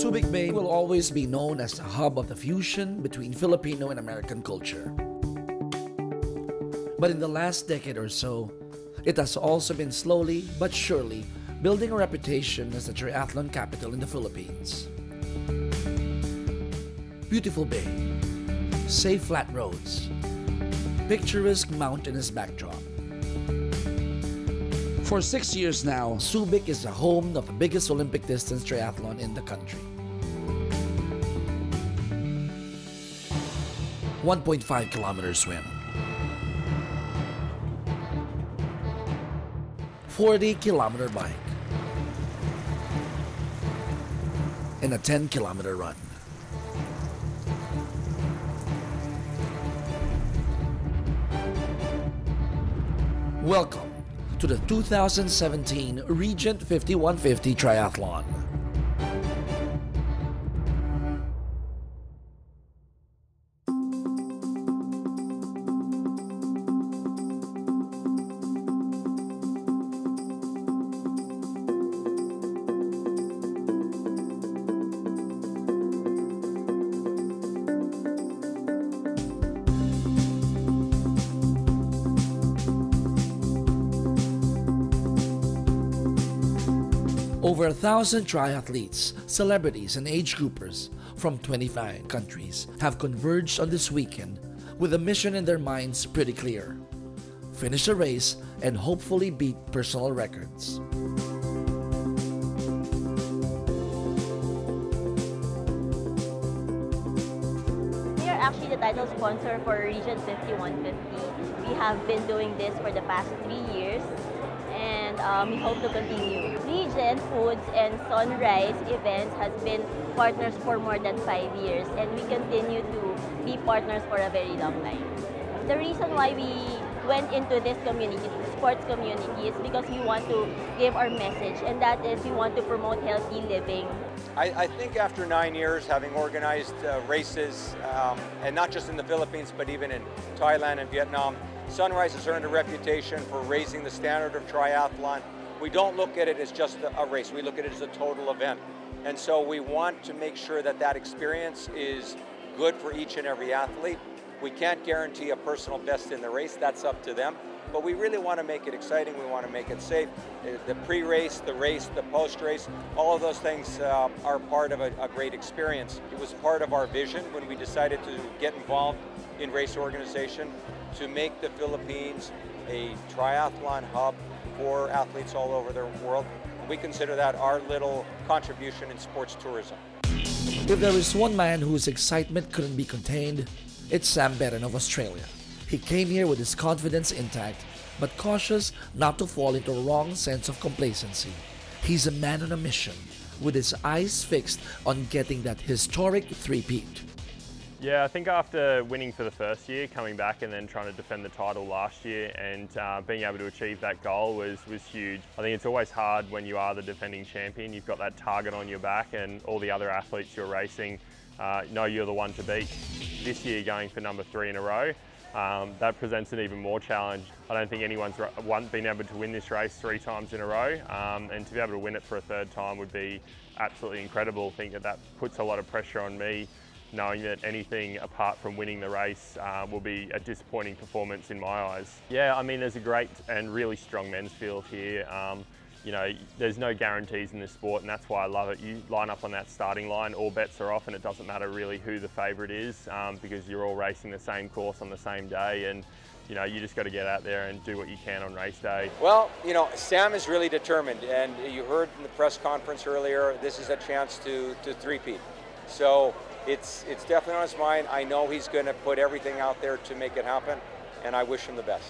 Subic Bay will always be known as the hub of the fusion between Filipino and American culture. But in the last decade or so, it has also been slowly but surely building a reputation as the triathlon capital in the Philippines. Beautiful bay, safe flat roads, picturesque mountainous backdrop. For 6 years now, Subic is the home of the biggest Olympic distance triathlon in the country. 1.5-kilometer swim, 40-kilometer bike, and a 10-kilometer run. Welcome to the 2017 Regent 5150 Triathlon. Over 1,000 triathletes, celebrities, and age groupers from 25 countries have converged on this weekend with a mission in their minds pretty clear: finish a race and hopefully beat personal records. We are actually the title sponsor for Regent 5150. We have been doing this for the past 3 years. And we hope to continue. Regent Foods and Sunrise Events has been partners for more than 5 years, and we continue to be partners for a very long time. The reason why we went into this community, sports community, is because we want to give our message, and that is we want to promote healthy living. I think after 9 years having organized races, and not just in the Philippines, but even in Thailand and Vietnam, Sunrise has earned a reputation for raising the standard of triathlon. We don't look at it as just a race, we look at it as a total event. And so we want to make sure that that experience is good for each and every athlete. We can't guarantee a personal best in the race, that's up to them. But we really want to make it exciting, we want to make it safe. The pre-race, the race, the post-race, all of those things are part of a great experience. It was part of our vision when we decided to get involved in race organization to make the Philippines a triathlon hub for athletes all over the world. We consider that our little contribution in sports tourism. If there is one man whose excitement couldn't be contained, it's Sam Betten of Australia. He came here with his confidence intact, but cautious not to fall into a wrong sense of complacency. He's a man on a mission, with his eyes fixed on getting that historic three-peat. Yeah, I think after winning for the first year, coming back and then trying to defend the title last year and being able to achieve that goal was huge. I think it's always hard when you are the defending champion. You've got that target on your back and all the other athletes you're racing know you're the one to beat. This year going for number 3 in a row, that presents an even more challenge. I don't think anyone's been able to win this race 3 times in a row, and to be able to win it for a 3rd time would be absolutely incredible. I think that puts a lot of pressure on me, knowing that anything apart from winning the race will be a disappointing performance in my eyes. Yeah, I mean, there's a great and really strong men's field here. You know, there's no guarantees in this sport, and that's why I love it. You line up on that starting line, all bets are off, and it doesn't matter really who the favourite is, because you're all racing the same course on the same day, and you know, you just got to get out there and do what you can on race day. Well, you know, Sam is really determined, and you heard in the press conference earlier, this is a chance to three-peat. So it's definitely on his mind. I know he's going to put everything out there to make it happen, and I wish him the best.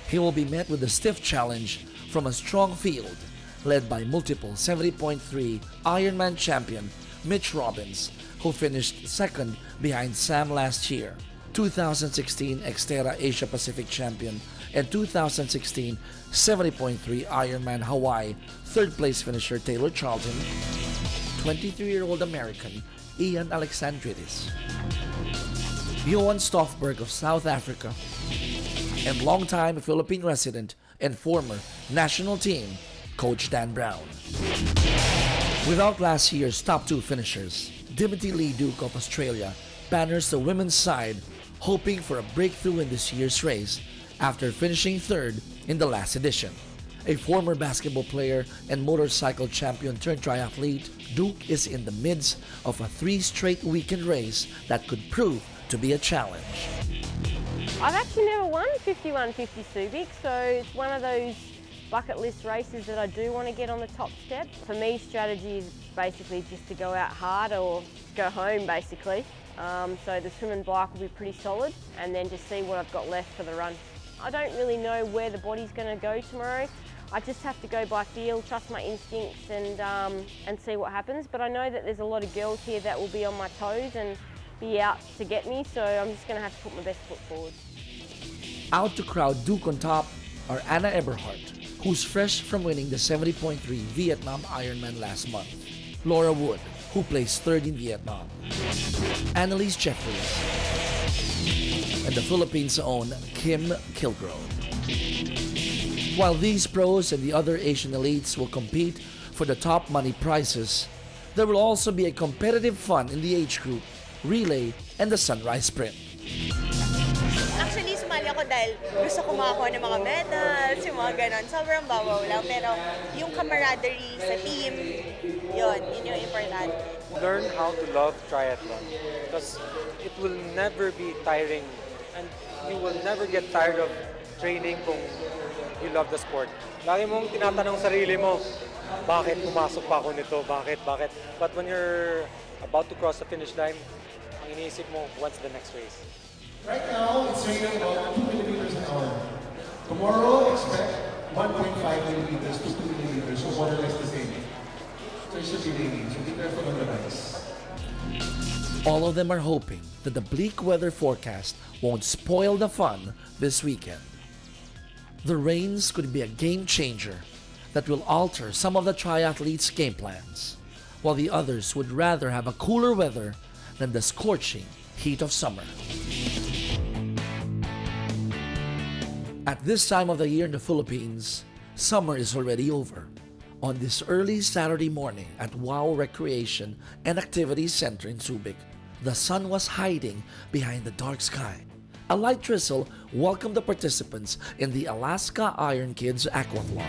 He will be met with a stiff challenge from a strong field led by multiple 70.3 Ironman champion Mitch Robbins, who finished 2nd behind Sam last year, 2016 Xterra Asia Pacific champion, and 2016 70.3 Ironman Hawaii 3rd place finisher Taylor Charlton, 23-year-old American Ian Alexandridis, Johan Stoffberg of South Africa, and longtime Philippine resident and former national team coach Dan Brown. Without last year's top two finishers, Dimity Lee Duke of Australia banners the women's side, hoping for a breakthrough in this year's race after finishing third in the last edition. A former basketball player and motorcycle champion turned triathlete, Duke is in the midst of a 3 straight weekend race that could prove to be a challenge. I've actually never won 51-50 Subic, so it's one of those bucket list races that I do want to get on the top step. For me, strategy is basically just to go out hard or go home, basically. So the swim and bike will be pretty solid, and then just see what I've got left for the run. I don't really know where the body's going to go tomorrow. I just have to go by feel, trust my instincts, and see what happens. But I know that there's a lot of girls here that will be on my toes and be out to get me, so I'm just going to have to put my best foot forward. Out to crowd Duke on top are Anna Eberhardt, who's fresh from winning the 70.3 Vietnam Ironman last month, Laura Wood, who placed third in Vietnam, Annalise Jeffries, and the Philippines' own Kim Kilgrove. While these pros and the other Asian elites will compete for the top money prizes, there will also be a competitive fun in the age group, relay, and the sunrise sprint. Actually, sumali ako dahil gusto ko makakuha ng mga medals, yung mga ganon. Sobrang bawaw lang, pero yung camaraderie sa team, yun yung important. Learn how to love triathlon because it will never be tiring and you will never get tired of training kung you love the sport. Lagi mong tinatanong sarili mo, bakit pumasok pa ako nito? Bakit? But when you're about to cross the finish line, ang iniisip mo, what's the next race? Right now, it's raining about 2 millimeters an hour. Tomorrow, expect 1.5 millimeters to 2 millimeters, so more or less the same. So it should be raining, so be careful on the rides. All of them are hoping that the bleak weather forecast won't spoil the fun this weekend. The rains could be a game changer that will alter some of the triathletes' game plans, while the others would rather have a cooler weather than the scorching heat of summer. At this time of the year in the Philippines, summer is already over. On this early Saturday morning at WOW Recreation and Activity Center in Subic, the sun was hiding behind the dark sky. A light drizzle welcomed the participants in the Alaska Iron Kids Aquathlon.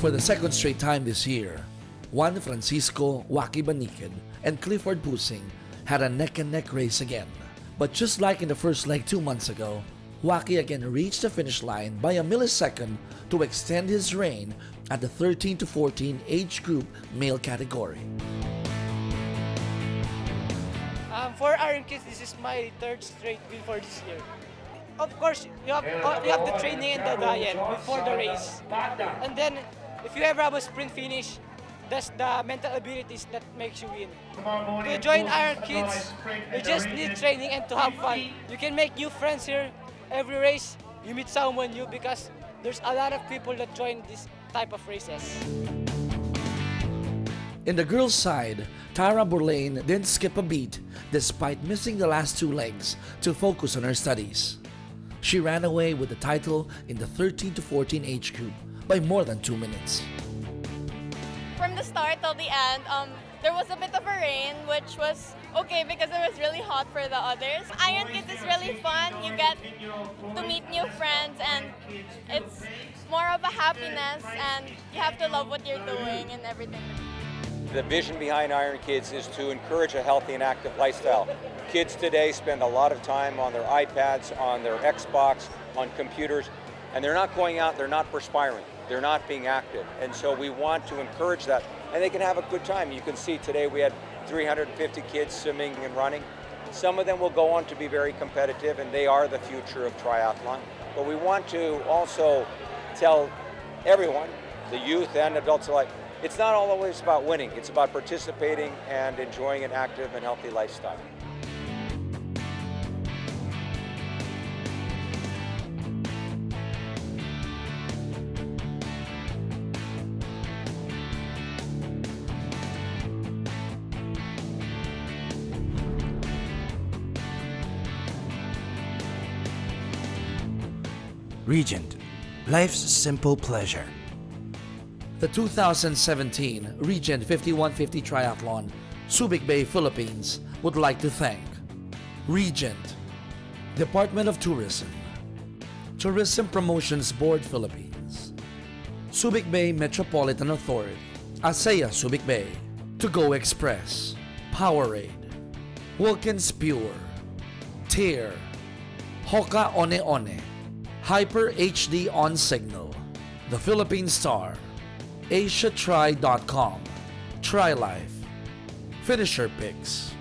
For the second straight time this year, Juan Francisco Waki Banikid and Clifford Pusing had a neck-and-neck race again. But just like in the first leg 2 months ago, Waki again reached the finish line by a millisecond to extend his reign at the 13 to 14 age group male category. For Iron Kids, this is my third straight win for this year. Of course, you have the training and the diet before the race. And then, if you ever have a sprint finish, that's the mental abilities that makes you win. To join Iron Kids, you just need training and to have fun. You can make new friends here. Every race, you meet someone new because there's a lot of people that join this type of races. In the girls' side, Tara Bourlain didn't skip a beat despite missing the last 2 legs to focus on her studies. She ran away with the title in the 13 to 14 age group by more than 2 minutes. From the start till the end, there was a bit of a rain, which was okay because it was really hot for the others. Iron Kids is really fun. You get to meet new friends and it's more of a happiness and you have to love what you're doing and everything. The vision behind Iron Kids is to encourage a healthy and active lifestyle. Kids today spend a lot of time on their iPads, on their Xbox, on computers, and they're not going out, they're not perspiring, they're not being active. And so we want to encourage that, and they can have a good time. You can see today we had 350 kids swimming and running. Some of them will go on to be very competitive, and they are the future of triathlon. But we want to also tell everyone, the youth and adults alike, it's not always about winning. It's about participating and enjoying an active and healthy lifestyle. Regent, life's simple pleasure. The 2017 Regent 5150 Triathlon, Subic Bay, Philippines would like to thank Regent, Department of Tourism, Tourism Promotions Board Philippines, Subic Bay Metropolitan Authority, ASEA Subic Bay, To Go Express, Powerade, Wilkins Pure, Tear, Hoka One One, Hyper HD on Cignal, The Philippine Star, AsiaTry.com, TriLife, Finisher Picks,